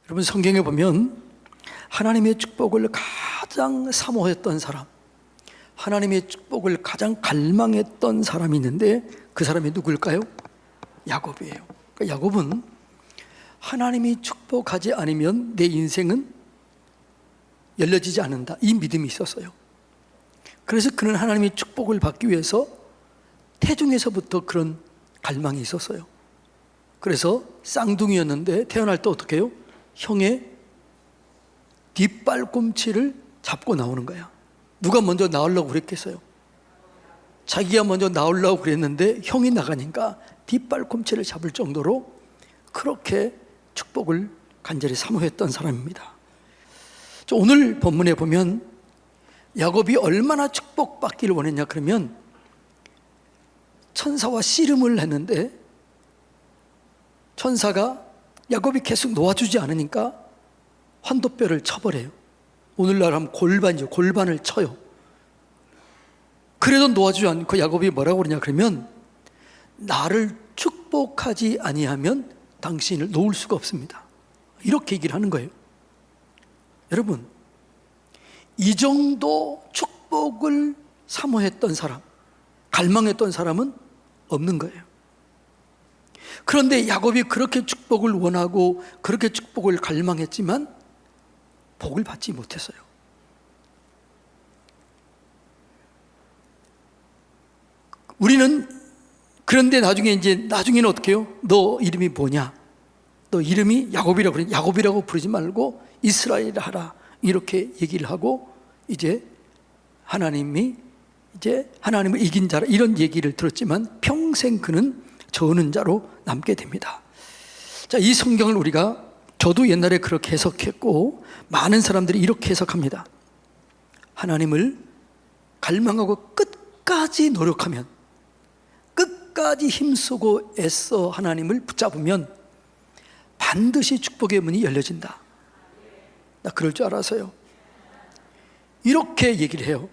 여러분, 성경에 보면 하나님의 축복을 가장 사모했던 사람, 하나님의 축복을 가장 갈망했던 사람이 있는데 그 사람이 누구일까요? 야곱이에요. 그러니까 야곱은 하나님이 축복하지 않으면 내 인생은 열려지지 않는다, 이 믿음이 있었어요. 그래서 그는 하나님의 축복을 받기 위해서 태중에서부터 그런 갈망이 있었어요. 그래서 쌍둥이였는데 태어날 때 어떻게 해요? 형의 뒷발꿈치를 잡고 나오는 거야. 누가 먼저 나오려고 그랬겠어요? 자기가 먼저 나오려고 그랬는데 형이 나가니까 뒷발꿈치를 잡을 정도로 그렇게 축복을 간절히 사모했던 사람입니다. 오늘 본문에 보면 야곱이 얼마나 축복받기를 원했냐 그러면 천사와 씨름을 했는데 천사가 야곱이 계속 놓아주지 않으니까 환도뼈를 쳐버려요. 오늘날 하면 골반이죠. 골반을 쳐요. 그래도 놓아주지 않고 야곱이 뭐라고 그러냐 그러면 나를 축복하지 아니하면 당신을 놓을 수가 없습니다, 이렇게 얘기를 하는 거예요. 여러분, 이 정도 축복을 사모했던 사람, 갈망했던 사람은 없는 거예요. 그런데 야곱이 그렇게 축복을 원하고 그렇게 축복을 갈망했지만 복을 받지 못했어요. 우리는 그런데 나중에는 어떻게 해요? 너 이름이 뭐냐? 너 이름이 야곱이라고 그래. 야곱이라고 부르지 말고 이스라엘이라 하라, 이렇게 얘기를 하고 이제 하나님을 이긴 자라, 이런 얘기를 들었지만 평생 그는 저는 자로 남게 됩니다. 자, 이 성경을 저도 옛날에 그렇게 해석했고 많은 사람들이 이렇게 해석합니다. 하나님을 갈망하고 끝까지 노력하면, 끝까지 힘쓰고 애써 하나님을 붙잡으면 반드시 축복의 문이 열려진다. 나 그럴 줄 알아서요. 이렇게 얘기를 해요.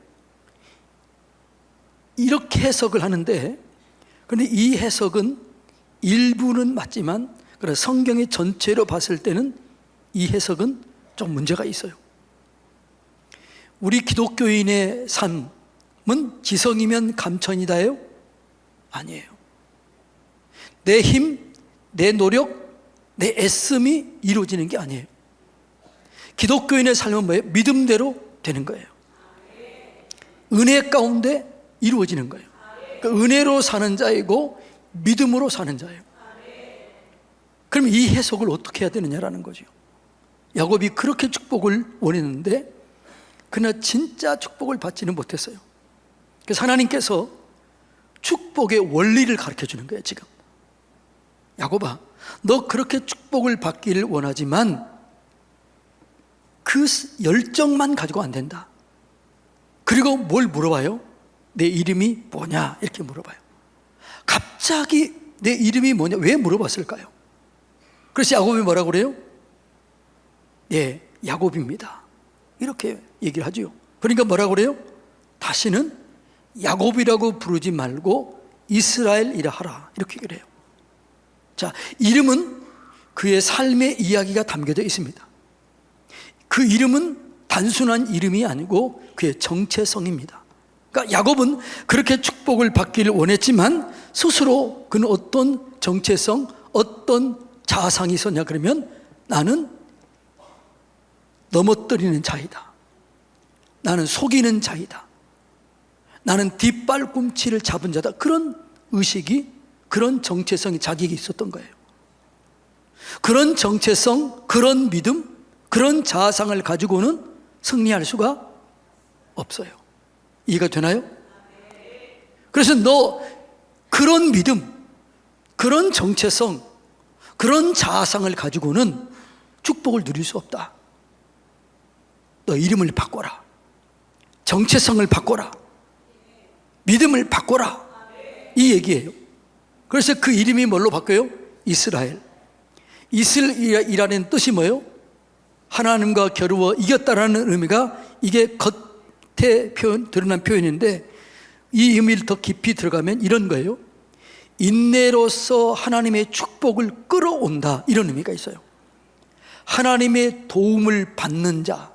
이렇게 해석을 하는데, 그런데 이 해석은 일부는 맞지만 그래서 성경의 전체로 봤을 때는 이 해석은 좀 문제가 있어요. 우리 기독교인의 삶은 지성이면 감천이다예요? 아니에요. 내 힘, 내 노력, 내 애씀이 이루어지는 게 아니에요. 기독교인의 삶은 뭐예요? 믿음대로 되는 거예요. 은혜 가운데 이루어지는 거예요. 그러니까 은혜로 사는 자이고 믿음으로 사는 자예요. 그럼 이 해석을 어떻게 해야 되느냐라는 거죠. 야곱이 그렇게 축복을 원했는데 그러나 진짜 축복을 받지는 못했어요. 그래서 하나님께서 축복의 원리를 가르쳐 주는 거예요. 지금 야곱아, 너 그렇게 축복을 받기를 원하지만 그 열정만 가지고 안 된다. 그리고 뭘 물어봐요? 내 이름이 뭐냐? 이렇게 물어봐요. 갑자기 내 이름이 뭐냐? 왜 물어봤을까요? 그래서 야곱이 뭐라고 그래요? 예, 야곱입니다, 이렇게 얘기를 하죠. 그러니까 뭐라고 그래요? 다시는 야곱이라고 부르지 말고 이스라엘이라 하라, 이렇게 얘기를 해요. 자, 이름은 그의 삶의 이야기가 담겨져 있습니다. 그 이름은 단순한 이름이 아니고 그의 정체성입니다. 그러니까 야곱은 그렇게 축복을 받기를 원했지만 스스로 그는 어떤 정체성, 어떤 자아상이 있었냐 그러면 나는 넘어뜨리는 자이다, 나는 속이는 자이다, 나는 뒷발꿈치를 잡은 자다, 그런 의식이, 그런 정체성이 자기에게 있었던 거예요. 그런 정체성, 그런 믿음, 그런 자아상을 가지고는 승리할 수가 없어요. 이해가 되나요? 그래서 너 그런 믿음, 그런 정체성, 그런 자아상을 가지고는 축복을 누릴 수 없다. 너 이름을 바꿔라, 정체성을 바꿔라, 믿음을 바꿔라, 이 얘기예요. 그래서 그 이름이 뭘로 바뀌어요? 이스라엘. 이스라엘이라는 뜻이 뭐예요? 하나님과 겨루어 이겼다라는 의미가, 이게 겉에 드러난 표현인데 이 의미를 더 깊이 들어가면 이런 거예요. 인내로서 하나님의 축복을 끌어온다, 이런 의미가 있어요. 하나님의 도움을 받는 자,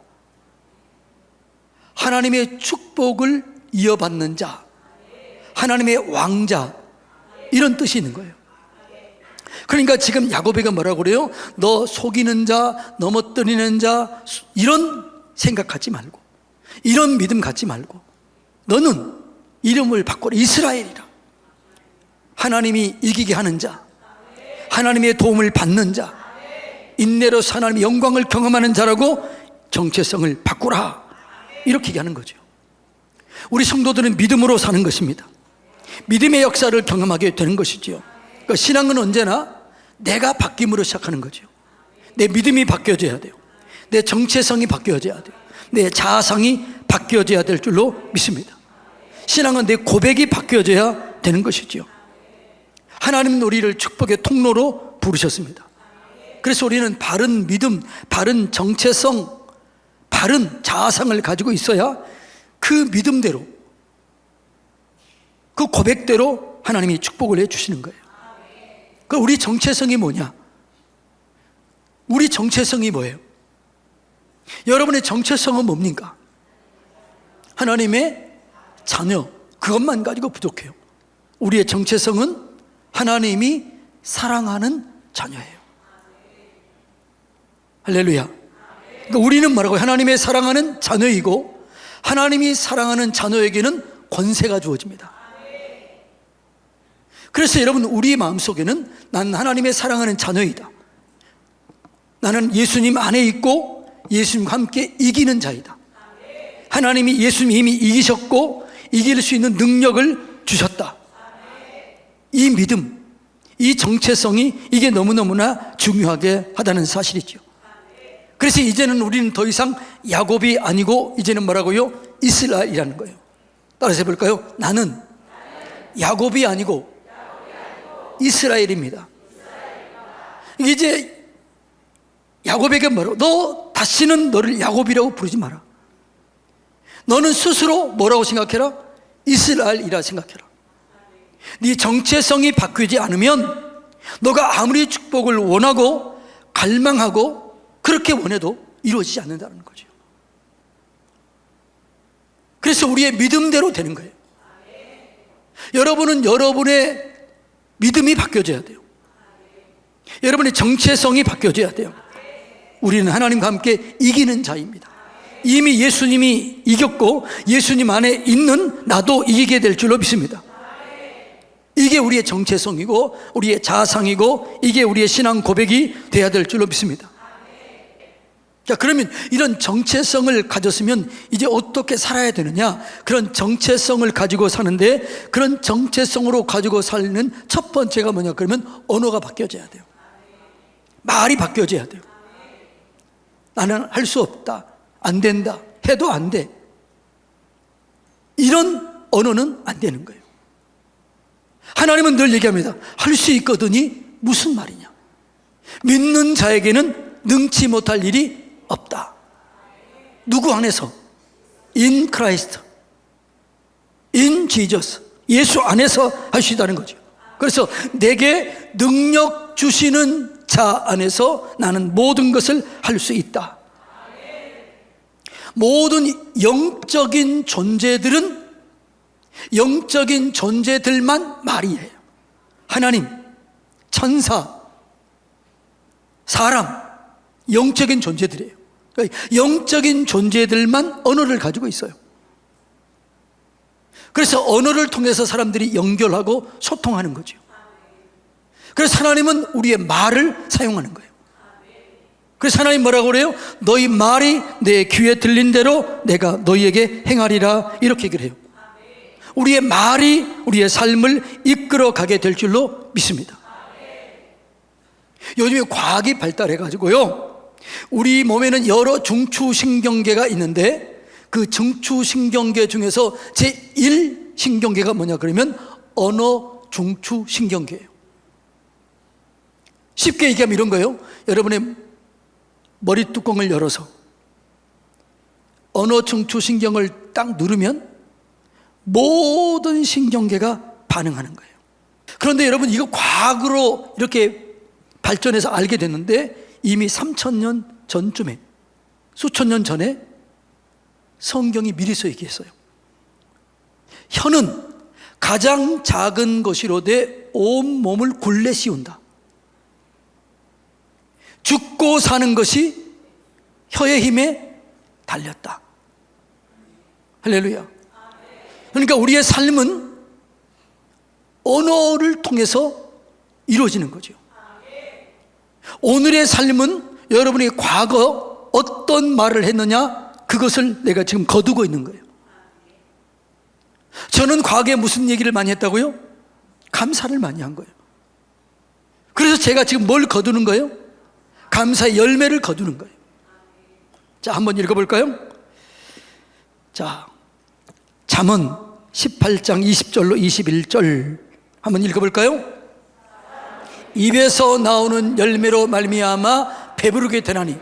하나님의 축복을 이어받는 자, 하나님의 왕자, 이런 뜻이 있는 거예요. 그러니까 지금 야고보가 뭐라고 그래요? 너 속이는 자, 넘어뜨리는 자, 이런 생각하지 말고, 이런 믿음 갖지 말고, 너는 이름을 바꿔라. 이스라엘이라. 하나님이 이기게 하는 자, 하나님의 도움을 받는 자, 인내로서 하나님의 영광을 경험하는 자라고 정체성을 바꾸라, 이렇게 얘기하는 거죠. 우리 성도들은 믿음으로 사는 것입니다. 믿음의 역사를 경험하게 되는 것이지요. 그러니까 신앙은 언제나 내가 바뀜으로 시작하는 거죠. 내 믿음이 바뀌어져야 돼요. 내 정체성이 바뀌어져야 돼요. 내 자아상이 바뀌어져야 될 줄로 믿습니다. 신앙은 내 고백이 바뀌어져야 되는 것이죠. 하나님은 우리를 축복의 통로로 부르셨습니다. 그래서 우리는 바른 믿음, 바른 정체성, 바른 자아상을 가지고 있어야 그 믿음대로, 그 고백대로 하나님이 축복을 해주시는 거예요. 그럼 우리 정체성이 뭐냐? 우리 정체성이 뭐예요? 여러분의 정체성은 뭡니까? 하나님의 자녀, 그것만 가지고 부족해요. 우리의 정체성은 하나님이 사랑하는 자녀예요. 할렐루야. 그러니까 우리는 뭐라고요? 하나님의 사랑하는 자녀이고, 하나님이 사랑하는 자녀에게는 권세가 주어집니다. 그래서 여러분, 우리 마음속에는 난 하나님의 사랑하는 자녀이다, 나는 예수님 안에 있고 예수님과 함께 이기는 자이다, 하나님이 예수님이 이미 이기셨고 이길 수 있는 능력을 주셨다, 이 믿음, 이 정체성이 이게 너무너무나 중요하게 하다는 사실이죠. 그래서 이제는 우리는 더 이상 야곱이 아니고 이제는 뭐라고요? 이스라엘이라는 거예요. 따라서 해볼까요? 나는 야곱이 아니고 이스라엘입니다. 이제 야곱에게 뭐라고? 너 다시는 너를 야곱이라고 부르지 마라. 너는 스스로 뭐라고 생각해라? 이스라엘이라 생각해라. 네 정체성이 바뀌지 않으면 너가 아무리 축복을 원하고 갈망하고 그렇게 원해도 이루어지지 않는다는 거죠. 그래서 우리의 믿음대로 되는 거예요. 여러분은 여러분의 믿음이 바뀌어져야 돼요. 여러분의 정체성이 바뀌어져야 돼요. 우리는 하나님과 함께 이기는 자입니다. 이미 예수님이 이겼고 예수님 안에 있는 나도 이기게 될 줄로 믿습니다. 이게 우리의 정체성이고 우리의 자아상이고 이게 우리의 신앙 고백이 돼야 될 줄로 믿습니다. 자, 그러면 이런 정체성을 가졌으면 이제 어떻게 살아야 되느냐? 그런 정체성을 가지고 사는데, 그런 정체성으로 가지고 살는 첫 번째가 뭐냐? 그러면 언어가 바뀌어져야 돼요. 말이 바뀌어져야 돼요. 나는 할 수 없다, 안 된다, 해도 안 돼, 이런 언어는 안 되는 거예요. 하나님은 늘 얘기합니다. 할 수 있거든이 무슨 말이냐? 믿는 자에게는 능치 못할 일이 없다. 누구 안에서? In Christ, in Jesus, 예수 안에서 할 수 있다는 거죠. 그래서 내게 능력 주시는 자 안에서 나는 모든 것을 할 수 있다. 모든 영적인 존재들은 영적인 존재들만 말이에요. 하나님, 천사, 사람, 영적인 존재들이에요. 그러니까 영적인 존재들만 언어를 가지고 있어요. 그래서 언어를 통해서 사람들이 연결하고 소통하는 거죠. 그래서 하나님은 우리의 말을 사용하는 거예요. 그래서 하나님 뭐라고 그래요? 너희 말이 내 귀에 들린 대로 내가 너희에게 행하리라, 이렇게 얘기를 해요. 우리의 말이 우리의 삶을 이끌어 가게 될 줄로 믿습니다. 요즘에 과학이 발달해가지고요, 우리 몸에는 여러 중추신경계가 있는데 그 중추신경계 중에서 제1신경계가 뭐냐 그러면 언어 중추신경계예요. 쉽게 얘기하면 이런 거예요. 여러분의 머리 뚜껑을 열어서 언어 중추신경을 딱 누르면 모든 신경계가 반응하는 거예요. 그런데 여러분, 이거 과학으로 이렇게 발전해서 알게 됐는데 이미 3,000년 전쯤에, 수천 년 전에 성경이 미리서 얘기했어요. 혀는 가장 작은 것이로되 온 몸을 굴레 씌운다. 죽고 사는 것이 혀의 힘에 달렸다. 할렐루야. 그러니까 우리의 삶은 언어를 통해서 이루어지는 거죠. 오늘의 삶은 여러분이 과거 어떤 말을 했느냐, 그것을 내가 지금 거두고 있는 거예요. 저는 과거에 무슨 얘기를 많이 했다고요? 감사를 많이 한 거예요. 그래서 제가 지금 뭘 거두는 거예요? 감사의 열매를 거두는 거예요. 자, 한번 읽어볼까요? 자, 잠언 18장 20절로 21절 한번 읽어볼까요? 입에서 나오는 열매로 말미암아 배부르게 되나니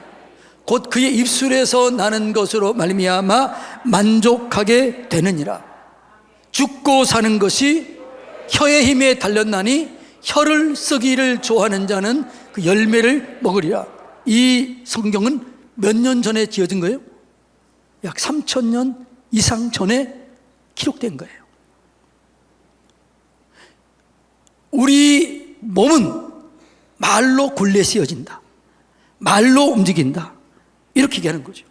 곧 그의 입술에서 나는 것으로 말미암아 만족하게 되느니라. 죽고 사는 것이 혀의 힘에 달렸나니 혀를 쓰기를 좋아하는 자는 그 열매를 먹으리라. 이 성경은 몇 년 전에 지어진 거예요? 약 3,000년 이상 전에 기록된 거예요. 우리 몸은 말로 굴레 씌어진다, 말로 움직인다, 이렇게 얘기하는 거죠.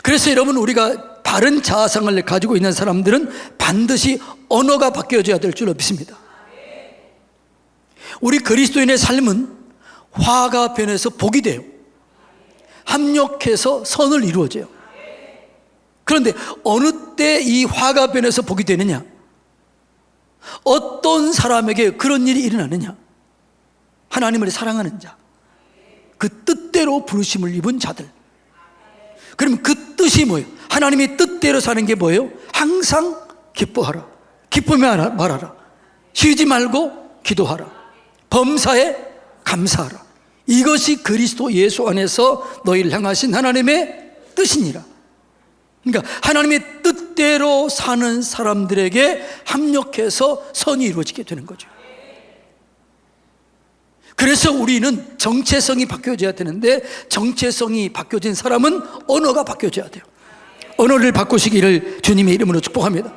그래서 여러분, 우리가 바른 자아상을 가지고 있는 사람들은 반드시 언어가 바뀌어져야 될 줄로 믿습니다. 우리 그리스도인의 삶은 화가 변해서 복이 돼요. 합력해서 선을 이루어져요. 그런데 어느 때 이 화가 변해서 복이 되느냐? 어떤 사람에게 그런 일이 일어나느냐? 하나님을 사랑하는 자, 그 뜻대로 부르심을 입은 자들. 그럼 그 뜻이 뭐예요? 하나님이 뜻대로 사는 게 뭐예요? 항상 기뻐하라, 기쁘며 말하라, 쉬지 말고 기도하라, 범사에 감사하라. 이것이 그리스도 예수 안에서 너희를 향하신 하나님의 뜻이니라. 그러니까 하나님의 뜻대로 사는 사람들에게 합력해서 선이 이루어지게 되는 거죠. 그래서 우리는 정체성이 바뀌어져야 되는데, 정체성이 바뀌어진 사람은 언어가 바뀌어져야 돼요. 언어를 바꾸시기를 주님의 이름으로 축복합니다.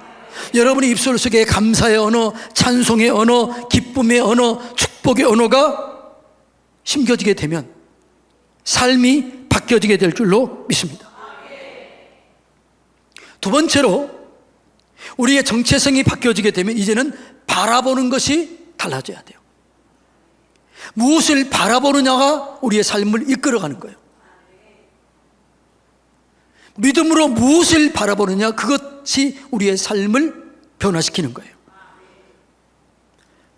여러분의 입술 속에 감사의 언어, 찬송의 언어, 기쁨의 언어, 축복의 언어가 심겨지게 되면 삶이 바뀌어지게 될 줄로 믿습니다. 두 번째로, 우리의 정체성이 바뀌어지게 되면 이제는 바라보는 것이 달라져야 돼요. 무엇을 바라보느냐가 우리의 삶을 이끌어가는 거예요. 믿음으로 무엇을 바라보느냐, 그것이 우리의 삶을 변화시키는 거예요.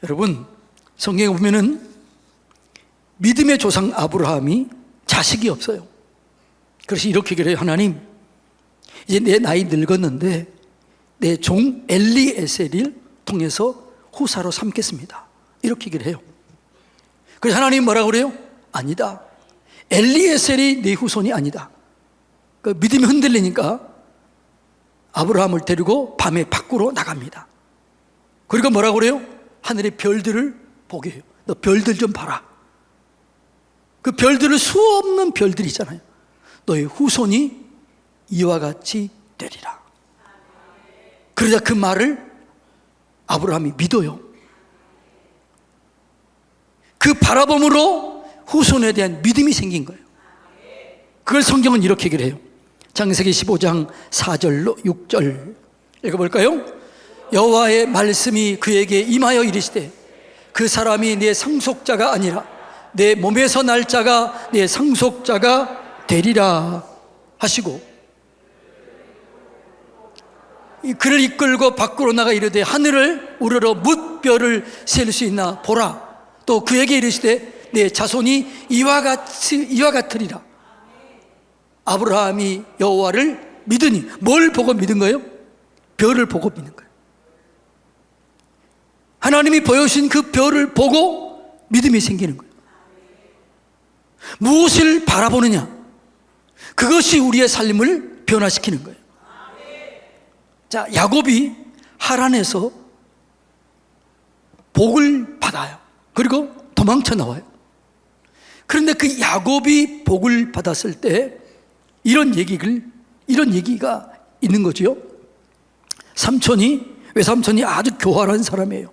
여러분, 성경에 보면은 믿음의 조상 아브라함이 자식이 없어요. 그래서 이렇게 그래요. 하나님, 이제 내 나이 늙었는데 내 종 엘리에셀을 통해서 후사로 삼겠습니다. 이렇게 얘기를 해요. 그래서 하나님 뭐라고 그래요? 아니다, 엘리에셀이 네 후손이 아니다. 그 믿음이 흔들리니까 아브라함을 데리고 밤에 밖으로 나갑니다. 그리고 뭐라고 그래요? 하늘의 별들을 보게 해요. 너 별들 좀 봐라. 그 별들을 수없는 별들이 있잖아요. 너의 후손이 이와 같이 되리라. 그러자 그 말을 아브라함이 믿어요. 그 바라봄으로 후손에 대한 믿음이 생긴 거예요. 그걸 성경은 이렇게 얘기를 해요. 창세기 15장 4절로 6절 읽어볼까요? 여호와의 말씀이 그에게 임하여 이르시되 그 사람이 내 상속자가 아니라 내 몸에서 날 자가 내 상속자가 되리라 하시고, 그를 이끌고 밖으로 나가 이르되 하늘을 우러러 뭇별을 셀 수 있나 보라. 또 그에게 이르시되 내 자손이 이와 같으리라. 아브라함이 여호와를 믿으니, 뭘 보고 믿은 거예요? 별을 보고 믿는 거예요. 하나님이 보여주신 그 별을 보고 믿음이 생기는 거예요. 무엇을 바라보느냐, 그것이 우리의 삶을 변화시키는 거예요. 자, 야곱이 하란에서 복을 받아요. 그리고 도망쳐 나와요. 그런데 그 야곱이 복을 받았을 때 이런 얘기가 있는 거지요. 외삼촌이 아주 교활한 사람이에요.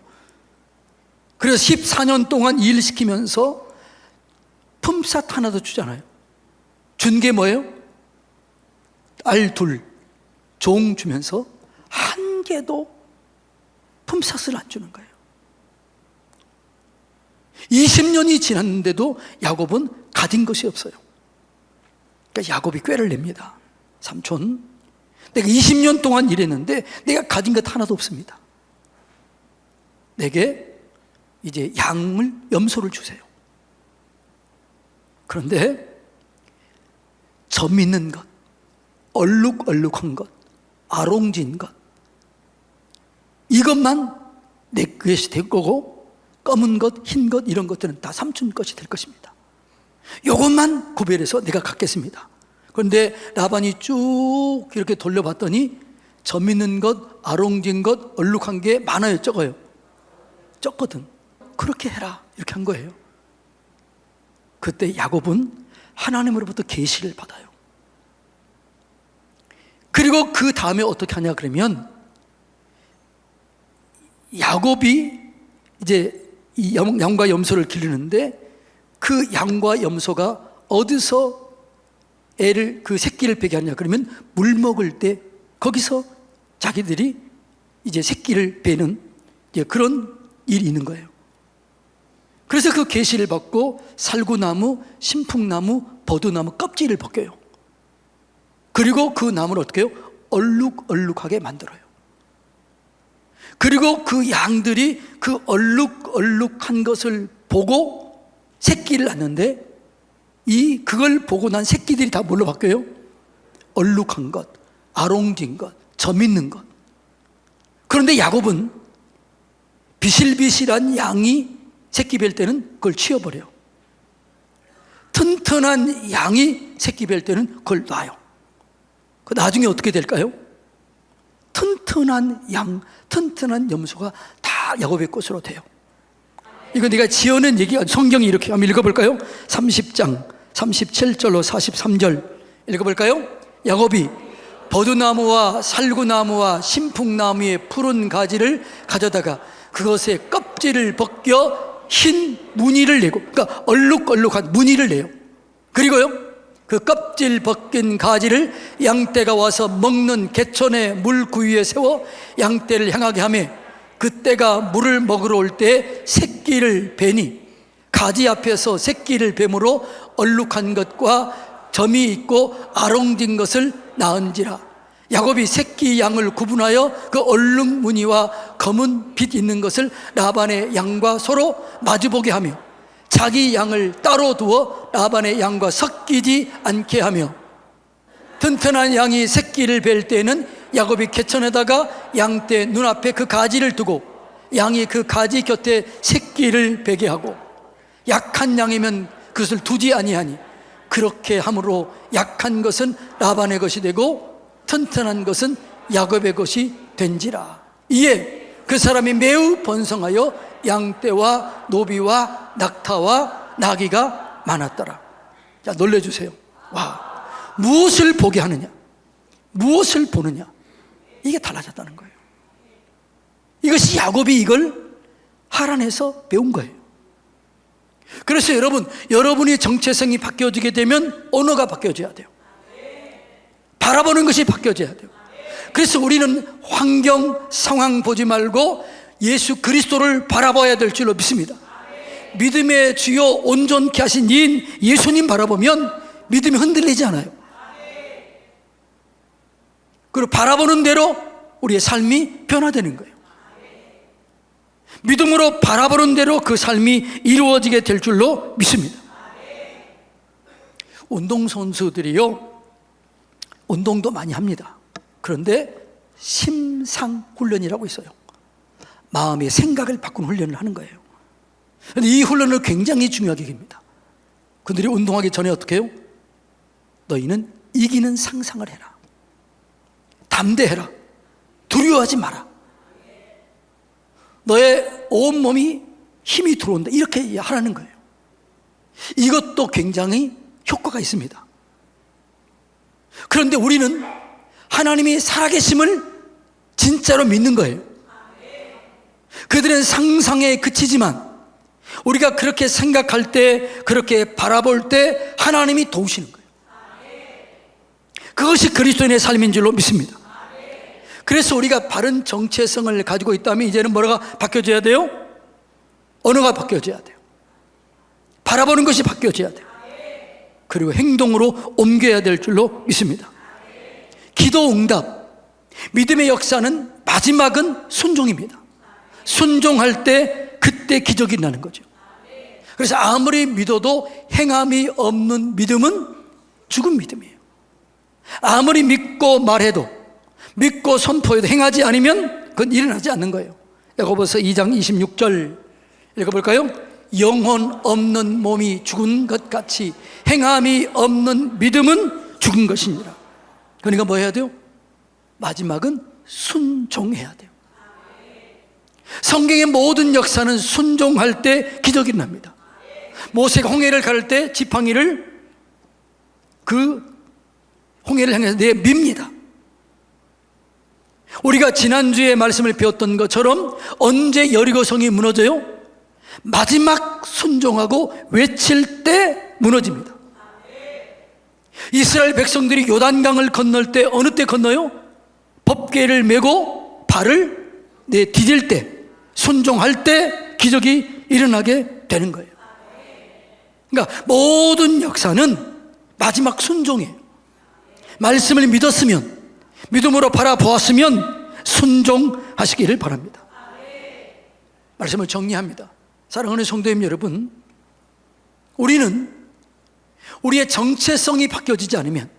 그래서 14년 동안 일시키면서 품삯 하나도 주잖아요. 준 게 뭐예요? 알 둘, 종 주면서 한 개도 품삯을 안 주는 거예요. 20년이 지났는데도 야곱은 가진 것이 없어요. 그러니까 야곱이 꾀를 냅니다. 삼촌, 내가 20년 동안 일했는데 내가 가진 것 하나도 없습니다. 내게 이제 염소를 주세요. 그런데 점 있는 것, 얼룩얼룩한 것, 아롱진 것, 이것만 내 것이 될 거고 검은 것, 흰 것 이런 것들은 다 삼촌 것이 될 것입니다. 이것만 구별해서 내가 갖겠습니다. 그런데 라반이 쭉 이렇게 돌려봤더니 점 있는 것, 아롱진 것, 얼룩한 게 많아요, 적어요? 적거든. 그렇게 해라 이렇게 한 거예요. 그때 야곱은 하나님으로부터 계시를 받아요. 그리고 그 다음에 어떻게 하냐 그러면 야곱이 이제 이 양과 염소를 기르는데 그 양과 염소가 어디서 그 새끼를 베게 하냐 그러면 물 먹을 때 거기서 자기들이 이제 새끼를 베는 그런 일이 있는 거예요. 그래서 그 계시를 받고 살구나무, 신풍나무, 버두나무 껍질을 벗겨요. 그리고 그 나무를 어떻게 해요? 얼룩얼룩하게 만들어요. 그리고 그 양들이 그 얼룩얼룩한 것을 보고 새끼를 낳는데 그걸 보고 난 새끼들이 다 뭘로 바뀌어요? 얼룩한 것, 아롱진 것, 점 있는 것. 그런데 야곱은 비실비실한 양이 새끼 뵐 때는 그걸 치워버려요. 튼튼한 양이 새끼 뵐 때는 그걸 놔요. 그 나중에 어떻게 될까요? 튼튼한 양, 튼튼한 염소가 다 야곱의 것으로 돼요. 이거 내가 지어낸 얘기가 성경이 이렇게 한번 읽어볼까요? 30장 37절로 43절 읽어볼까요? 야곱이 버두나무와 살구나무와 신풍나무의 푸른 가지를 가져다가 그것의 껍질을 벗겨 흰 무늬를 내고, 그러니까 얼룩얼룩한 무늬를 내요. 그리고요 그 껍질 벗긴 가지를 양떼가 와서 먹는 개천의 물구위에 세워 양떼를 향하게 하며 그때가 물을 먹으러 올 때 새끼를 베니 가지 앞에서 새끼를 뱀으로 얼룩한 것과 점이 있고 아롱진 것을 낳은지라. 야곱이 새끼 양을 구분하여 그 얼룩 무늬와 검은 빛 있는 것을 라반의 양과 서로 마주보게 하며 자기 양을 따로 두어 라반의 양과 섞이지 않게 하며 튼튼한 양이 새끼를 뵐 때에는 야곱이 개천에다가 양떼 눈앞에 그 가지를 두고 양이 그 가지 곁에 새끼를 베게 하고 약한 양이면 그것을 두지 아니하니 그렇게 함으로 약한 것은 라반의 것이 되고 튼튼한 것은 야곱의 것이 된지라. 이에 그 사람이 매우 번성하여 양떼와 노비와 낙타와 나귀가 많았더라. 자, 놀래주세요. 와, 무엇을 보게 하느냐, 무엇을 보느냐, 이게 달라졌다는 거예요. 이것이 야곱이 이걸 하란에서 배운 거예요. 그래서 여러분이 정체성이 바뀌어지게 되면 언어가 바뀌어져야 돼요. 바라보는 것이 바뀌어져야 돼요. 그래서 우리는 환경, 상황 보지 말고 예수 그리스도를 바라봐야 될 줄로 믿습니다. 믿음의 주요 온전케 하신 이인 예수님 바라보면 믿음이 흔들리지 않아요. 그리고 바라보는 대로 우리의 삶이 변화되는 거예요. 믿음으로 바라보는 대로 그 삶이 이루어지게 될 줄로 믿습니다. 운동선수들이요, 운동도 많이 합니다. 그런데 심상훈련이라고 있어요. 마음의 생각을 바꾸는 훈련을 하는 거예요. 그런데 이 훈련을 굉장히 중요하게 깁니다. 그들이 운동하기 전에 어떻게 해요? 너희는 이기는 상상을 해라, 담대해라, 두려워하지 마라, 너의 온몸이 힘이 들어온다, 이렇게 하라는 거예요. 이것도 굉장히 효과가 있습니다. 그런데 우리는 하나님이 살아계심을 진짜로 믿는 거예요. 그들은 상상에 그치지만 우리가 그렇게 생각할 때, 그렇게 바라볼 때 하나님이 도우시는 거예요. 그것이 그리스도인의 삶인 줄로 믿습니다. 그래서 우리가 바른 정체성을 가지고 있다면 이제는 뭐가 바뀌어져야 돼요? 언어가 바뀌어져야 돼요. 바라보는 것이 바뀌어져야 돼요. 그리고 행동으로 옮겨야 될 줄로 믿습니다. 기도 응답, 믿음의 역사는 마지막은 순종입니다. 순종할 때 그때 기적이 나는 거죠. 그래서 아무리 믿어도 행함이 없는 믿음은 죽은 믿음이에요. 아무리 믿고 말해도, 믿고 선포해도 행하지 않으면 그건 일어나지 않는 거예요. 야고보서 2장 26절 읽어볼까요? 영혼 없는 몸이 죽은 것 같이 행함이 없는 믿음은 죽은 것이니라. 그러니까 뭐 해야 돼요? 마지막은 순종해야 돼요. 성경의 모든 역사는 순종할 때 기적이 납니다. 모세가 홍해를 가를 때 지팡이를 그 홍해를 향해서 내밉니다. 우리가 지난주에 말씀을 배웠던 것처럼 언제 여리고성이 무너져요? 마지막 순종하고 외칠 때 무너집니다. 이스라엘 백성들이 요단강을 건널 때 어느 때 건너요? 법궤를 메고 발을 디딜 때, 순종할 때 기적이 일어나게 되는 거예요. 그러니까 모든 역사는 마지막 순종이에요. 말씀을 믿었으면, 믿음으로 바라보았으면 순종하시기를 바랍니다. 말씀을 정리합니다. 사랑하는 성도님 여러분, 우리는 우리의 정체성이 바뀌어지지 않으면,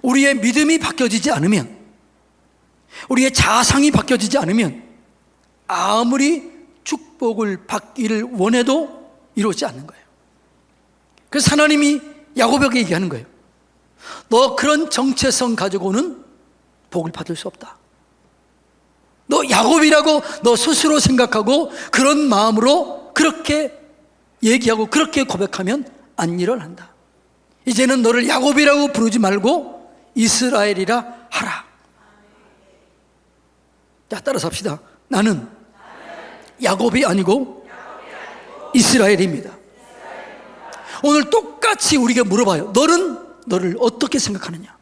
우리의 믿음이 바뀌어지지 않으면, 우리의 자상이 바뀌어지지 않으면 아무리 축복을 받기를 원해도 이루어지지 않는 거예요. 그래서 하나님이 야고보에게 얘기하는 거예요. 너 그런 정체성 가지고는 복을 받을 수 없다. 너 야곱이라고 너 스스로 생각하고 그런 마음으로 그렇게 얘기하고 그렇게 고백하면 안 일어난다. 이제는 너를 야곱이라고 부르지 말고 이스라엘이라 하라. 자, 따라서 합시다. 나는 야곱이 아니고 이스라엘입니다. 오늘 똑같이 우리가 물어봐요. 너를 어떻게 생각하느냐?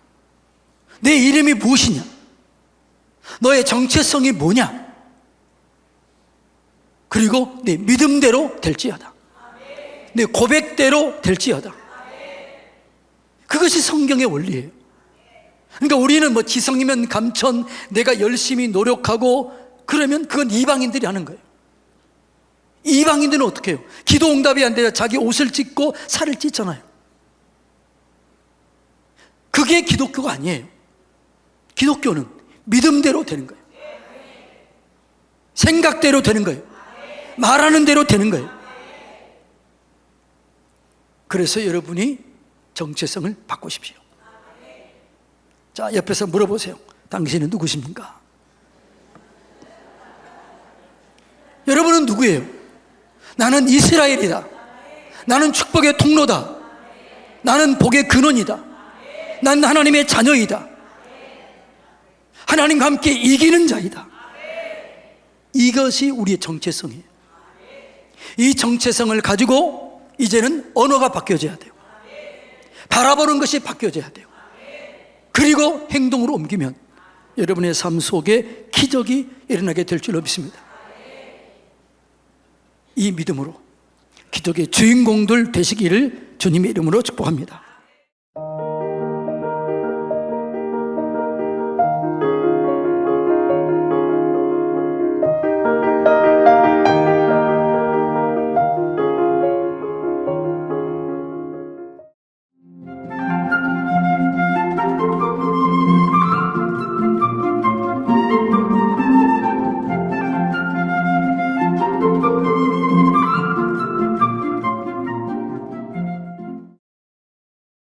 내 이름이 무엇이냐? 너의 정체성이 뭐냐? 그리고 내 믿음대로 될지어다. 내 고백대로 될지어다. 그것이 성경의 원리예요. 그러니까 우리는 뭐 지성이면 감천, 내가 열심히 노력하고 그러면 그건 이방인들이 하는 거예요. 이방인들은 어떻게 해요? 기도 응답이 안 되자 자기 옷을 찢고 살을 찢잖아요. 그게 기독교가 아니에요. 기독교는 믿음대로 되는 거예요. 생각대로 되는 거예요. 말하는 대로 되는 거예요. 그래서 여러분이 정체성을 바꾸십시오. 자, 옆에서 물어보세요. 당신은 누구십니까? 여러분은 누구예요? 나는 이스라엘이다. 나는 축복의 통로다. 나는 복의 근원이다. 난 하나님의 자녀이다. 하나님과 함께 이기는 자이다. 이것이 우리의 정체성이에요. 이 정체성을 가지고 이제는 언어가 바뀌어져야 돼요. 바라보는 것이 바뀌어져야 돼요. 그리고 행동으로 옮기면 여러분의 삶 속에 기적이 일어나게 될 줄로 믿습니다. 이 믿음으로 기적의 주인공들 되시기를 주님의 이름으로 축복합니다.